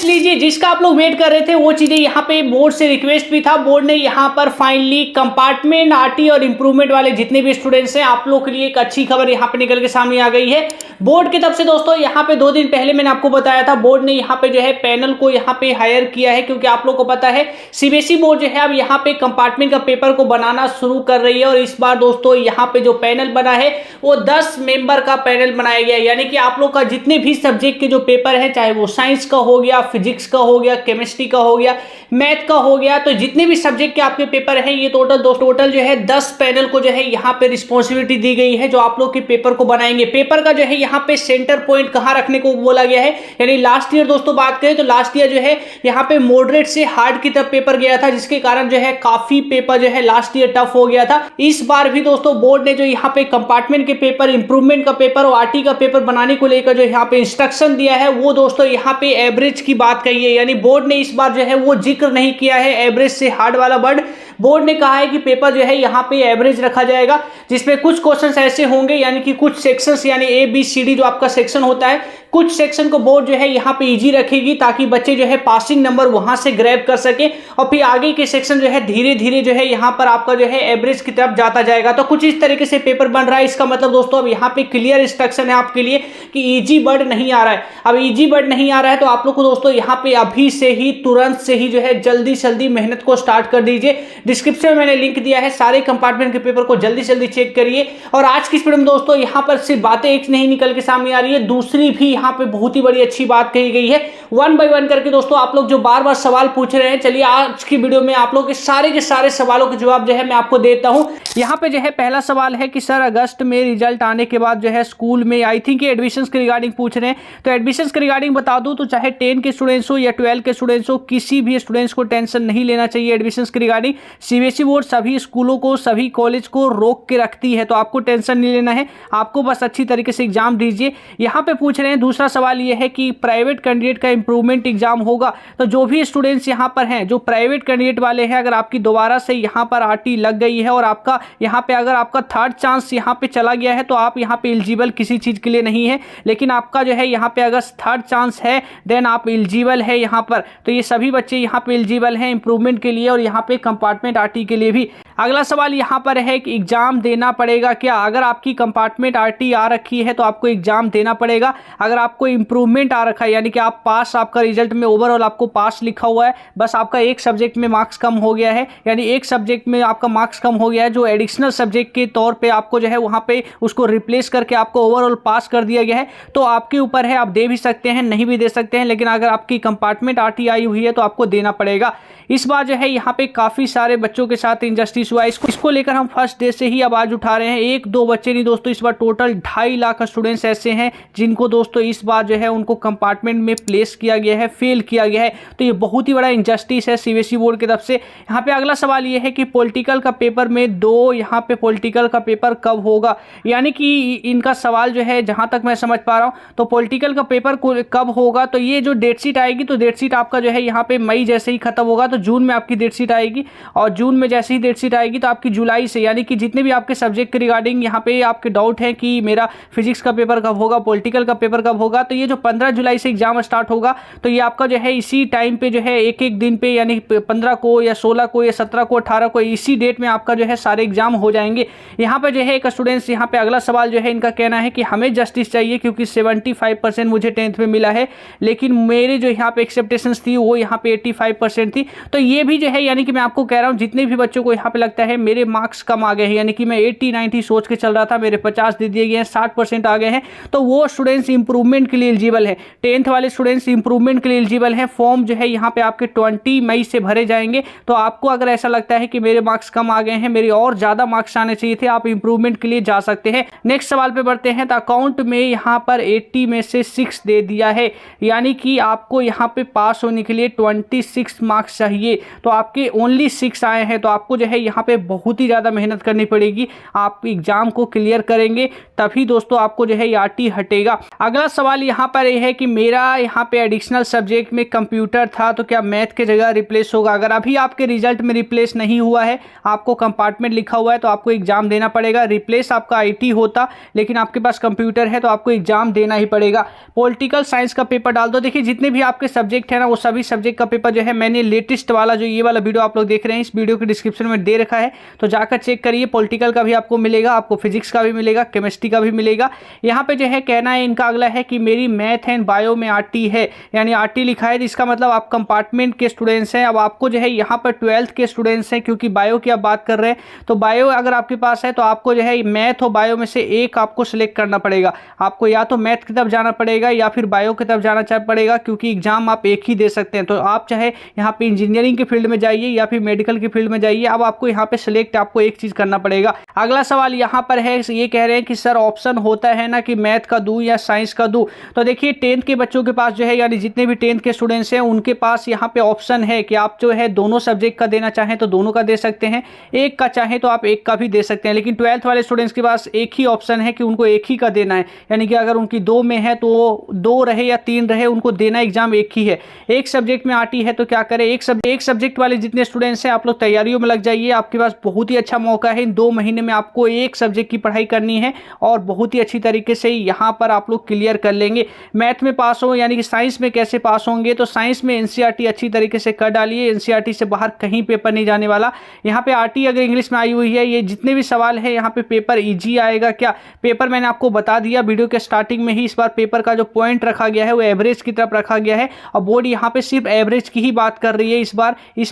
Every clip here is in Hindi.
लीजिए, जिसका आप लोग वेट कर रहे थे वो चीजें यहाँ पे बोर्ड से रिक्वेस्ट भी था। बोर्ड ने यहाँ पर फाइनली कंपार्टमेंट आरटी और इंप्रूवमेंट वाले जितने भी स्टूडेंट्स हैं आप लोग के लिए एक अच्छी खबर यहाँ पे निकल के सामने आ गई है बोर्ड की तरफ से। दोस्तों यहाँ पे 2 दिन पहले मैंने आपको बताया था बोर्ड ने यहाँ पे जो है पैनल को यहाँ पे हायर किया है, क्योंकि आप लोग को पता है सीबीएसई बोर्ड जो है अब यहाँ पे कंपार्टमेंट का पेपर को बनाना शुरू कर रही है। और इस बार दोस्तों यहाँ पे जो पैनल बना है वो 10 मेंबर का पैनल बनाया गया है, यानी कि आप लोग का जितने भी सब्जेक्ट के जो पेपर है, चाहे वो साइंस का हो गया, फिजिक्स का हो गया, केमिस्ट्री का हो गया, मैथ का हो गया, तो जितने भी सब्जेक्ट के आपके पेपर हैं ये टोटल जो है 10 पैनल को जो है यहाँ पे रिस्पॉन्सिबिलिटी दी गई है जो आप लोग के पेपर को बनाएंगे। पेपर का जो है यहाँ पे सेंटर पॉइंट कहाँ रखने को बोला गया है, यानी लास्ट ईयर दोस्तों बात करें तो लास्ट ईयर जो है यहाँ पे मॉडरेट से हार्ड की तरफ पेपर गया था, जिसके कारण जो है काफी पेपर जो है लास्ट ईयर टफ हो गया था। इस बार भी दोस्तों बोर्ड ने जो यहाँ पे कंपार्टमेंट के पेपर, इंप्रूवमेंट का पेपर और आरटी का पेपर बनाने को लेकर जो यहाँ पे इंस्ट्रक्शन दिया है वो दोस्तों यहाँ पे एवरेज की बात कही है, यानी बोर्ड ने इस बार जो है वो जिक्र नहीं किया है एवरेज से हार्ड वाला वर्ड। बोर्ड ने कहा है कि पेपर जो है यहाँ पे एवरेज रखा जाएगा, जिसमें कुछ क्वेश्चंस ऐसे होंगे, यानी कि कुछ सेक्शंस यानी ए बी सी डी जो आपका सेक्शन होता है, कुछ सेक्शन को बोर्ड जो है यहाँ पे इजी रखेगी ताकि बच्चे जो है पासिंग नंबर वहां से ग्रैब कर सके, और फिर आगे के सेक्शन जो है धीरे धीरे जो है यहाँ पर आपका जो है एवरेज की तरफ जाता जाएगा। तो कुछ इस तरीके से पेपर बन रहा है। इसका मतलब दोस्तों अब यहाँ पे क्लियर इंस्ट्रक्शन है आपके लिए कि इजी वर्ड नहीं आ रहा है। अब इजी वर्ड नहीं आ रहा है तो आप लोग को दोस्तों यहाँ पे अभी से ही तुरंत से ही जो है जल्दी से जल्दी मेहनत को स्टार्ट कर दीजिए। डिस्क्रिप्शन में मैंने लिंक दिया है, सारे कंपार्टमेंट के पेपर को जल्दी से जल्दी चेक करिए। और आज की वीडियो में दोस्तों यहाँ पर सिर्फ बातें एक नहीं निकल के सामने आ रही है, दूसरी भी यहाँ पे बहुत ही बड़ी अच्छी बात कही गई है। 1 बाय 1 करके दोस्तों आप लोग जो बार बार सवाल पूछ रहे हैं, चलिए आज की वीडियो में आप लोग के सारे सवालों के जवाब जो है मैं आपको देता हूं। यहाँ पे जो है पहला सवाल है कि सर अगस्त में रिजल्ट आने के बाद जो है स्कूल में आई थिंक एडमिशंस के रिगार्डिंग पूछ रहे हैं। तो एडमिशंस के रिगार्डिंग बता दूं तो चाहे 10 के स्टूडेंट्स हो या 12 के स्टूडेंट्स हो, किसी भी स्टूडेंट्स को टेंशन नहीं लेना चाहिए एडमिशंस के रिगार्डिंग। सीबीएसई बोर्ड सभी स्कूलों को, सभी कॉलेज को रोक के रखती है, तो आपको टेंशन नहीं लेना है, आपको बस अच्छी तरीके से एग्जाम दीजिए। यहाँ पे पूछ रहे हैं दूसरा सवाल ये है कि प्राइवेट कैंडिडेट का इंप्रूवमेंट एग्जाम होगा। तो जो भी स्टूडेंट्स यहाँ पर हैं जो प्राइवेट कैंडिडेट वाले हैं, अगर आपकी दोबारा से यहाँ पर आरटी लग गई है और आपका यहाँ पे अगर आपका थर्ड चांस यहाँ पे चला गया है तो आप यहाँ पे एलिजिबल किसी चीज़ के लिए नहीं है, लेकिन आपका जो है यहाँ पे अगर थर्ड चांस है देन आप एलिजिबल है यहाँ पर। तो ये सभी बच्चे यहाँ पे एलिजिबल हैं इंप्रूवमेंट के लिए और यहाँ पे कंपार्टमेंट आरटी के लिए भी। अगला सवाल यहाँ पर है कि एग्जाम देना पड़ेगा क्या? अगर आपकी कंपार्टमेंट आरटी आ रखी है तो आपको एग्जाम देना पड़ेगा। अगर आपको इंप्रूवमेंट आ रखा है यानी कि आप पास, आपका रिजल्ट में ओवरऑल आपको पास लिखा हुआ है, बस आपका एक सब्जेक्ट में मार्क्स कम हो गया है, यानी एक सब्जेक्ट में आपका मार्क्स कम हो गया है जो एडिशनल सब्जेक्ट के तौर पे आपको जो है वहाँ पे उसको रिप्लेस करके आपको ओवरऑल पास कर दिया गया है, तो आपके ऊपर है, आप दे भी सकते हैं नहीं भी दे सकते हैं, लेकिन अगर आपकी कंपार्टमेंट आरटी आई हुई है तो आपको देना पड़ेगा। इस बार जो है यहाँ पे काफ़ी सारे बच्चों के साथ इंजस्टिस हुआ है, इसको लेकर हम फर्स्ट डे से ही आवाज़ उठा रहे हैं। 1-2 बच्चे नहीं दोस्तों, इस बार टोटल 2.5 लाख स्टूडेंट्स ऐसे हैं जिनको दोस्तों इस बार जो है उनको कंपार्टमेंट में प्लेस किया गया है, फेल किया गया है, तो ये बहुत ही बड़ा इंजस्टिस है सीबीएसई बोर्ड की तरफ से। यहाँ पे अगला सवाल ये है कि पॉलिटिकल का पेपर में यहाँ पे पॉलिटिकल का पेपर कब होगा, यानी कि इनका सवाल जो है जहाँ तक मैं समझ पा रहा हूँ तो पॉलिटिकल का पेपर कब होगा, तो ये जो डेट शीट आएगी तो डेट शीट आपका जो है यहाँ पे मई जैसे ही खत्म होगा तो जून में आपकी डेट शीट आएगी, और जून में जैसे ही डेट शीट आएगी तो आपकी जुलाई से, यानी कि जितने भी आपके सब्जेक्ट के रिगार्डिंग यहाँ पे आपके डाउट है कि मेरा फिजिक्स का पेपर कब होगा, पॉलिटिकल का पेपर कब होगा, तो ये जो 15 जुलाई से एग्जाम स्टार्ट होगा तो ये आपका जो है इसी टाइम पे जो है एक दिन पे, यानी 15 को या 16 को या 17 को 18 को, इसी डेट में आपका जो है सारे एग्जाम हो जाएंगे। यहाँ पे जो है एक स्टूडेंट्स यहाँ पे अगला सवाल जो है इनका कहना है कि हमें जस्टिस चाहिए क्योंकि 75% मुझे 10th में मिला है, लेकिन मेरे जो यहाँ पे एक्सेप्टेशंस थी वो यहाँ पे 85% थी। तो ये भी जो है यानी कि मैं आपको कह रहा हूँ जितने भी बच्चों को यहाँ पे लगता है मेरे मार्क्स कम आ गए हैं, यानी कि मैं 80-90 सोच के चल रहा था, मेरे 50 दे दिए गए हैं, 60% आ गए हैं, तो वो स्टूडेंट्स इंप्रूवमेंट के लिए एलिजिबल है। 10th वाले स्टूडेंट्स इंप्रूवमेंट के लिए एलिजिबल हैं। फॉर्म जो है यहाँ पे आपके 20 मई से भरे जाएंगे। तो आपको अगर ऐसा लगता है कि मेरे मार्क्स कम आ गए हैं, मेरे और ज़्यादा मार्क्स आने चाहिए थे, आप इंप्रूवमेंट के लिए जा सकते हैं। नेक्स्ट सवाल पे बढ़ते हैं। तो अकाउंट में यहाँ पर 80 में से 6 दे दिया है, यानी कि आपको यहाँ पे पास होने के लिए 26 मार्क्स चाहिए, तो आपके ओनली 6 आए हैं, तो आपको जो है यहाँ पे बहुत ही ज़्यादा मेहनत करनी पड़ेगी, आप एग्जाम को क्लियर करेंगे तभी दोस्तों आपको जो है आरटी हटेगा। अगला सवाल यहाँ पर यह है कि मेरा यहाँ पे एडिशनल सब्जेक्ट में कंप्यूटर था तो क्या मैथ के जगह रिप्लेस होगा? अगर अभी आपके रिजल्ट में रिप्लेस नहीं हुआ है, आपको कंपार्टमेंट लिखा हुआ है तो आपको एग्जाम देना पड़ेगा। रिप्लेस आपका आईटी होता लेकिन आपके पास कंप्यूटर है तो आपको एग्जाम देना ही पड़ेगा। पॉलिटिकल साइंस का पेपर डाल दो। देखिए जितने भी आपके सब्जेक्ट है ना, वो सभी सब्जेक्ट का पेपर जो है मैंने लेटेस्ट वाला जो ये वाला वीडियो आप लोग देख रहे हैं, इस वीडियो के डिस्क्रिप्शन में दे रखा है, तो जाकर चेक करिए। पॉलिटिकल का भी आपको मिलेगा, आपको फिजिक्स का भी मिलेगा, केमिस्ट्री का भी मिलेगा। यहाँ पे जो है कहना है इनका अगला है कि मेरी मैथ एंड बायो में आरटी है, यानी आरटी लिखा है, इसका मतलब आप कंपार्टमेंट के स्टूडेंट्स हैं। अब आपको जो है यहाँ पर 12th के स्टूडेंट्स हैं, क्योंकि बायो की आप बात कर रहे हैं तो बायो अगर आपके पास है तो आपको जो है मैथ और बायो में से एक आपको सिलेक्ट करना पड़ेगा। आपको या तो मैथ की तरफ जाना पड़ेगा या फिर बायो की तरफ जाना पड़ेगा, क्योंकि एग्जाम आप एक ही दे सकते हैं। तो आप चाहे यहाँ पे इंजीनियरिंग के फील्ड में जाइए या फिर मेडिकल की फील्ड में जाइए, अब आपको यहाँ पे सिलेक्ट आपको एक चीज करना पड़ेगा। अगला सवाल यहाँ पर है, ये कह रहे हैं कि सर ऑप्शन होता है ना कि मैथ का दूं या साइंस का दूं? तो देखिए 10th के बच्चों के पास जो है, यानी जितने भी 10th के स्टूडेंट्स हैं उनके पास यहाँ पे ऑप्शन है कि आप जो है दोनों सब्जेक्ट का देना चाहें तो दोनों का दे सकते हैं, एक का चाहें तो आप एक का भी दे सकते हैं। लेकिन 12th वाले स्टूडेंट्स के पास एक ही ऑप्शन है कि उनको एक ही का देना है, यानी कि अगर उनकी 2 में है तो 2 रहे या 3 रहे, उनको देना एग्जाम एक ही है। एक सब्जेक्ट में आती है तो क्या करें, एक सब्जेक्ट वाले जितने स्टूडेंट्स हैं आप लोग तैयारियों में लग जाइए। आपके पास बहुत ही अच्छा मौका है, इन 2 महीने में आपको एक सब्जेक्ट की पढ़ाई करनी है और बहुत ही अच्छी तरीके से यहाँ पर आप लोग क्लियर कर लेंगे। मैथ में पास हो, यानी कि साइंस में कैसे पास होंगे, तो साइंस में एनसीईआरटी अच्छी तरीके से कर डालिए, एनसीईआरटी से बाहर कहीं पेपर नहीं जाने वाला। यहाँ पे आरटी अगर इंग्लिश में आई हुई है, ये जितने भी सवाल है यहाँ पे पेपर इजी आएगा। क्या पेपर मैंने आपको बता दिया वीडियो के स्टार्टिंग में ही, इस बार पेपर का जो पॉइंट रखा गया है वो एवरेज की तरफ रखा गया है और बोर्ड यहाँ पे सिर्फ एवरेज की ही बात कर रही है। इस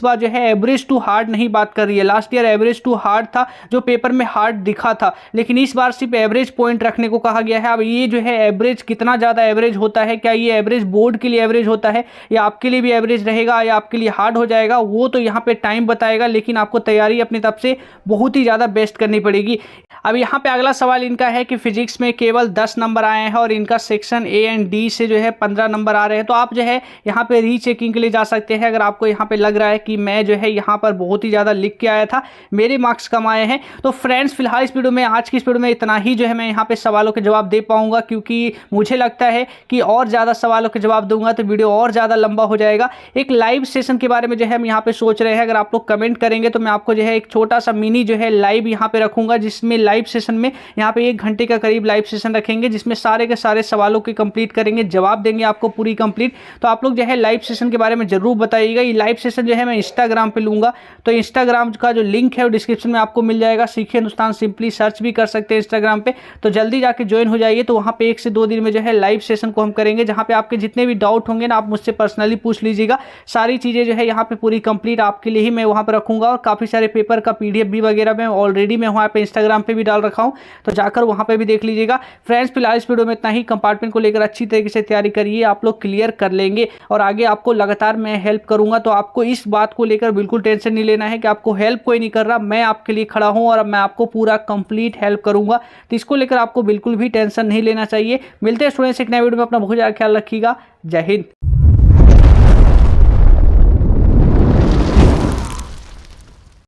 बार जो है एवरेज टू हार्ड नहीं बात कर रही है। Last year average to hard था जो पेपर में हार्ड दिखा था, लेकिन इस बार सिर्फ एवरेज पॉइंट रखने को कहा गया है। अब ये जो है एवरेज कितना ज्यादा एवरेज होता है, क्या ये एवरेज बोर्ड के लिए एवरेज होता है या आपके लिए भी एवरेज रहेगा या आपके लिए हार्ड हो जाएगा, वो तो यहाँ पे टाइम बताएगा। लेकिन आपको तैयारी अपनी तरफ से बहुत ही ज्यादा बेस्ट करनी पड़ेगी। अब यहाँ पे अगला सवाल इनका है कि फिजिक्स में केवल 10 नंबर आए हैं और इनका सेक्शन ए एंड डी से जो है 15 नंबर आ रहे हैं, तो आप जो है यहाँ पे रीचेकिंग के लिए जा सकते हैं। अगर आपको यहाँ पे लग रहा है कि मैं जो है यहाँ पर बहुत ही ज़्यादा लिख के आया था, मेरे मार्क्स कम आए हैं, तो फ्रेंड्स फिलहाल इस वीडियो में, आज की इस वीडियो में इतना ही जो है मैं यहाँ पे सवालों के जवाब दे पाऊंगा, क्योंकि मुझे लगता है कि और ज़्यादा सवालों के जवाब दूंगा तो वीडियो और ज़्यादा लंबा हो जाएगा। एक लाइव सेशन के बारे में जो है हम यहाँ पे सोच रहे हैं, अगर आप लोग कमेंट करेंगे तो मैं आपको जो है एक छोटा सा मिनी जो है लाइव यहाँ पे रखूंगा, जिसमें लाइव सेशन में यहाँ पे 1 घंटे का करीब लाइव सेशन रखेंगे, जिसमें सारे के सारे सवालों के कंप्लीट करेंगे, जवाब देंगे आपको पूरी कंप्लीट। तो आप लोग जो है लाइव सेशन के बारे में जरूर बताइएगा। ये लाइव सेशन जो है मैं इंस्टाग्राम पे लूंगा, तो इंस्टाग्राम का जो लिंक है वो डिस्क्रिप्शन में आपको मिल जाएगा। सीखे हिंदुस्तान सिंपली सर्च भी कर सकते हैं इंस्टाग्राम पे, तो जल्दी जाके ज्वाइन हो जाइए। तो वहाँ पे 1 से 2 दिन में जो है लाइव सेशन को हम करेंगे, जहाँ पे आपके जितने भी डाउट होंगे ना आप मुझसे पर्सनली पूछ लीजिएगा। सारी चीज़ें जो है यहाँ पे पूरी कंप्लीट आपके लिए ही मैं वहाँ पर रखूंगा, और काफ़ी सारे पेपर का PDF भी वगैरह मैं ऑलरेडी मैं वहाँ पे इंस्टाग्राम पे भी डाल रखा हूँ, तो जाकर वहाँ पे भी देख लीजिएगा। फ्रेंड्स फिलहाल इस वीडियो में इतना ही। कंपार्टमेंट को लेकर अच्छी तरीके से तैयारी करिए, आप लोग क्लियर कर लेंगे और आगे आपको लगातार मैं हेल्प करूंगा। तो आपको इस बात को लेकर बिल्कुल टेंशन नहीं लेना है कि आपको हेल्प कोई नहीं कर रहा, मैं आपके लिए खड़ा हूं और मैं आपको पूरा कंप्लीट हेल्प करूंगा। तो इसको लेकर आपको बिल्कुल भी टेंशन नहीं लेना चाहिए। मिलते हैं स्टूडेंट्स एक नए वीडियो में, अपना बहुत ज़्यादा ख्याल रखिएगा। जय हिंद।